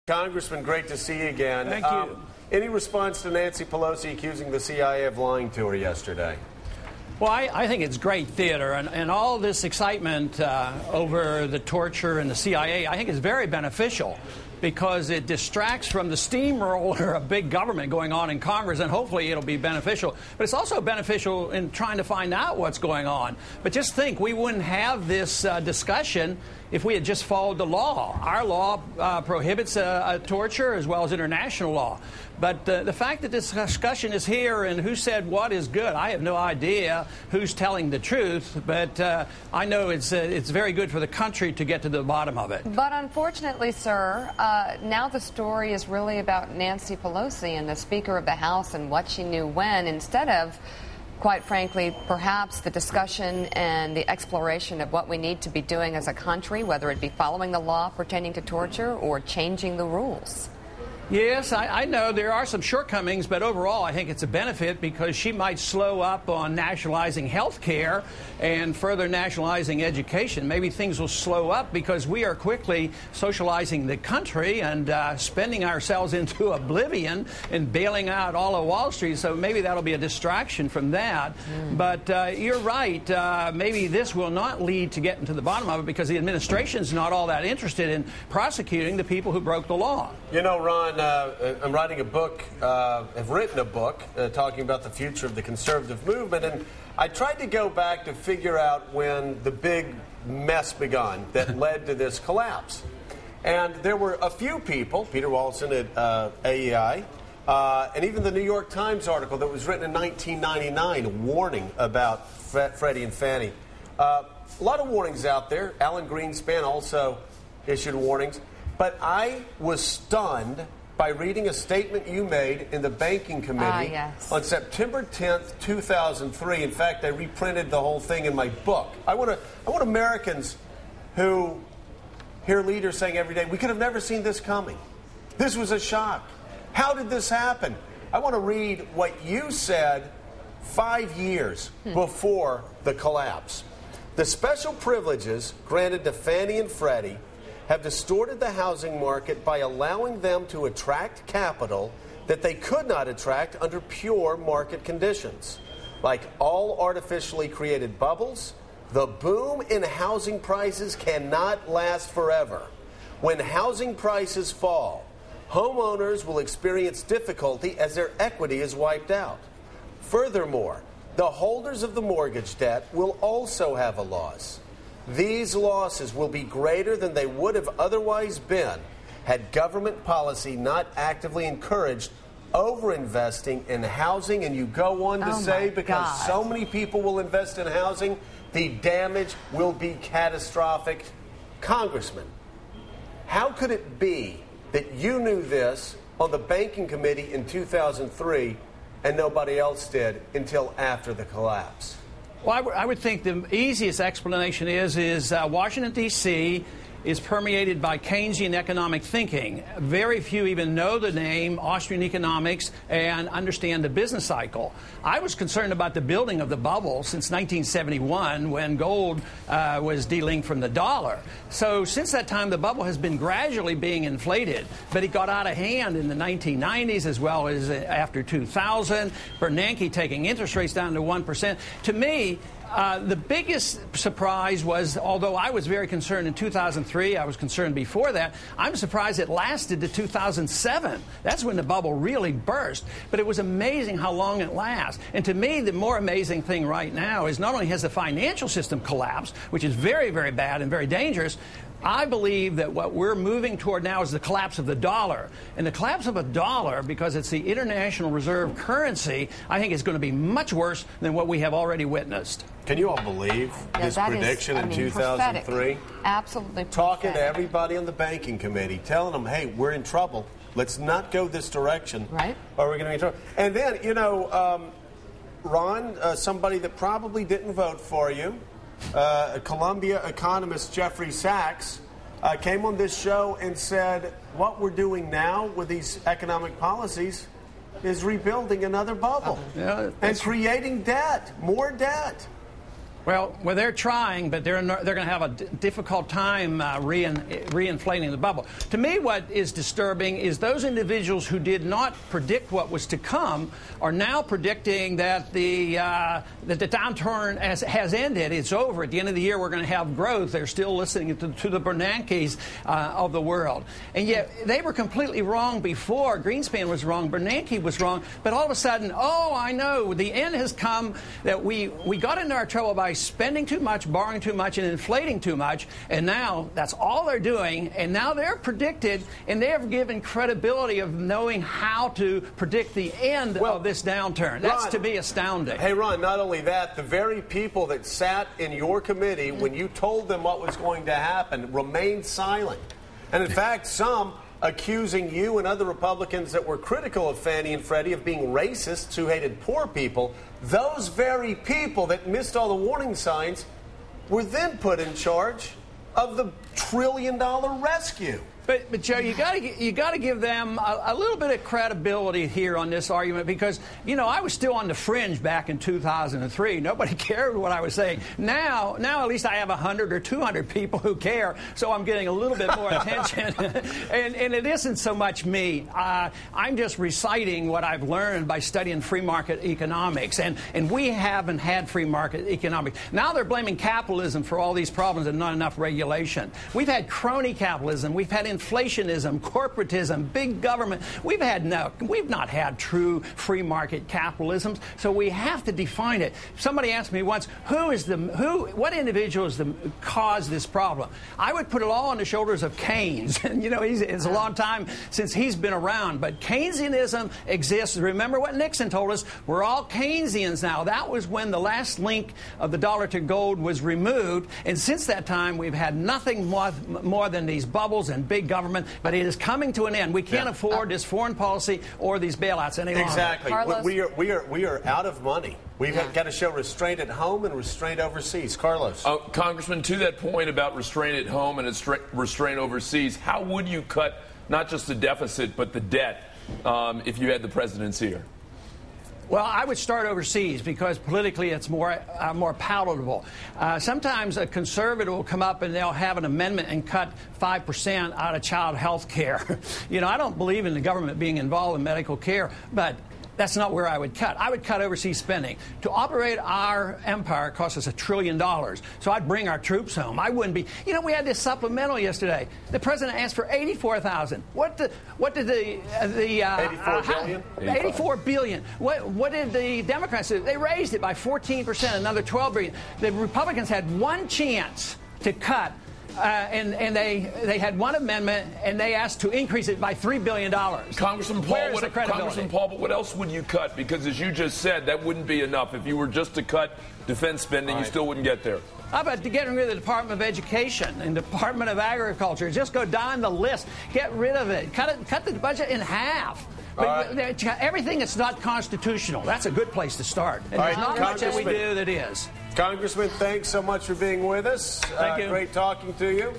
Congressman, great to see you again. Thank you. Any response to Nancy Pelosi accusing the CIA of lying to her yesterday? Well, I think it's great theater, and all this excitement over the torture and the CIA, I think is very beneficial because it distracts from the steamroller of big government going on in Congress, and hopefully it'll be beneficial. But it's also beneficial in trying to find out what's going on. But just think, we wouldn't have this discussion if we had just followed the law. Our law prohibits torture as well as international law. But the fact that this discussion is here and who said what is good, I have no idea who's telling the truth, but I know it's very good for the country to get to the bottom of it. But unfortunately, sir, now the story is really about Nancy Pelosi and the Speaker of the House and what she knew when, instead of, quite frankly, perhaps the discussion and the exploration of what we need to be doing as a country, whether it be following the law pertaining to torture or changing the rules. Yes, I know there are some shortcomings, but overall I think it's a benefit because she might slow up on nationalizing health care and further nationalizing education. Maybe things will slow up because we are quickly socializing the country and spending ourselves into oblivion and bailing out all of Wall Street, so maybe that'll be a distraction from that. But you're right, maybe this will not lead to getting to the bottom of it because the administration's not all that interested in prosecuting the people who broke the law. You know, Ron, I'm writing a book, have written a book talking about the future of the conservative movement, and I tried to go back to figure out when the big mess began that led to this collapse. And there were a few people, Peter Walson at AEI, and even the New York Times article that was written in 1999 warning about Freddie and Fannie. A lot of warnings out there. Alan Greenspan also issued warnings. But I was stunned by reading a statement you made in the Banking Committee on September 10th, 2003. In fact, I reprinted the whole thing in my book. I want Americans who hear leaders saying every day, we could have never seen this coming. This was a shock. How did this happen? I want to read what you said 5 years before the collapse. The special privileges granted to Fannie and Freddie have distorted the housing market by allowing them to attract capital that they could not attract under pure market conditions. Like all artificially created bubbles, the boom in housing prices cannot last forever. When housing prices fall, homeowners will experience difficulty as their equity is wiped out. Furthermore, the holders of the mortgage debt will also have a loss. These losses will be greater than they would have otherwise been had government policy not actively encouraged overinvesting in housing. And you go on to say, because so many people will invest in housing, the damage will be catastrophic. Congressman, how could it be that you knew this on the Banking Committee in 2003 and nobody else did until after the collapse? Well, I would think the easiest explanation is Washington, D.C. is permeated by Keynesian economic thinking. Very few even know the name Austrian economics and understand the business cycle. I was concerned about the building of the bubble since 1971 when gold was delinked from the dollar. So since that time, the bubble has been gradually being inflated, but it got out of hand in the 1990s as well as after 2000. Bernanke taking interest rates down to 1%. To me, the biggest surprise was, although I was very concerned in 2003, I was concerned before that, I'm surprised it lasted to 2007. That's when the bubble really burst. But it was amazing how long it lasts. And to me, the more amazing thing right now is not only has the financial system collapsed, which is very, very bad and very dangerous, I believe that what we're moving toward now is the collapse of the dollar. And the collapse of a dollar, because it's the international reserve currency, I think is going to be much worse than what we have already witnessed. Can you all believe this prediction in 2003? Prophetic. Absolutely prophetic. Talking to everybody on the Banking Committee, telling them, hey, we're in trouble. Let's not go this direction. Right. Or we're going to be in trouble. And then, you know, Ron, somebody that probably didn't vote for you, Columbia economist Jeffrey Sachs came on this show and said what we're doing now with these economic policies is rebuilding another bubble and creating debt, more debt. Well, they're trying, but they're going to have a difficult time reinflating the bubble. To me, what is disturbing is those individuals who did not predict what was to come are now predicting that the downturn has ended. It's over. At the end of the year, we're going to have growth. They're still listening to the Bernankes of the world. And yet, they were completely wrong before. Greenspan was wrong. Bernanke was wrong. But all of a sudden, oh, I know, the end has come, that we got into our trouble by spending too much, borrowing too much, and inflating too much, and now that's all they're doing, and now they're predicted, and they have given credibility of knowing how to predict the end of this downturn. That's, Ron, to be astounding. Hey, Ron, not only that, the very people that sat in your committee when you told them what was going to happen remained silent. And in fact, some accusing you and other Republicans that were critical of Fannie and Freddie of being racists who hated poor people. Those very people that missed all the warning signs were then put in charge of the trillion-dollar rescue. But Joe, you got to give them a little bit of credibility here on this argument, because I was still on the fringe back in 2003. Nobody cared what I was saying. Now at least I have 100 or 200 people who care, so I'm getting a little bit more attention. and it isn't so much me. I'm just reciting what I've learned by studying free market economics, and we haven't had free market economics. Now they're blaming capitalism for all these problems and not enough regulation. We've had crony capitalism. We've had inflationism, corporatism, big government. We've not had true free market capitalism, so we have to define it. Somebody asked me once, what individuals caused this problem? I would put it all on the shoulders of Keynes. And it's a long time since he's been around, but Keynesianism exists. Remember what Nixon told us? We're all Keynesians now. That was when the last link of the dollar to gold was removed, and since that time we've had nothing more than these bubbles and big government, but it is coming to an end. We can't afford this foreign policy or these bailouts any longer. Exactly. We are out of money. We've got to show restraint at home and restraint overseas. Carlos. Congressman, to that point about restraint at home and restraint overseas, how would you cut not just the deficit but the debt if you had the presidency here? Well, I would start overseas because politically it's more palatable. Sometimes a conservative will come up and they'll have an amendment and cut 5% out of child health care. I don't believe in the government being involved in medical care, but that's not where I would cut. I would cut overseas spending. To operate our empire costs us $1 trillion. So I'd bring our troops home. I wouldn't be. We had this supplemental yesterday. The president asked for $84,000. What did the 84 billion? 84 billion. What did the Democrats do? They raised it by 14%, another $12 billion. The Republicans had one chance to cut. And they had one amendment, and they asked to increase it by $3 billion. Congressman Paul, but what else would you cut? Because as you just said, that wouldn't be enough. If you were just to cut defense spending, you still wouldn't get there. How about getting rid of the Department of Education and Department of Agriculture? Just go down the list. Get rid of it. Cut the budget in half. Everything that's not constitutional, that's a good place to start. And there's not much that we do that is. Congressman, thanks so much for being with us. Thank you. Great talking to you.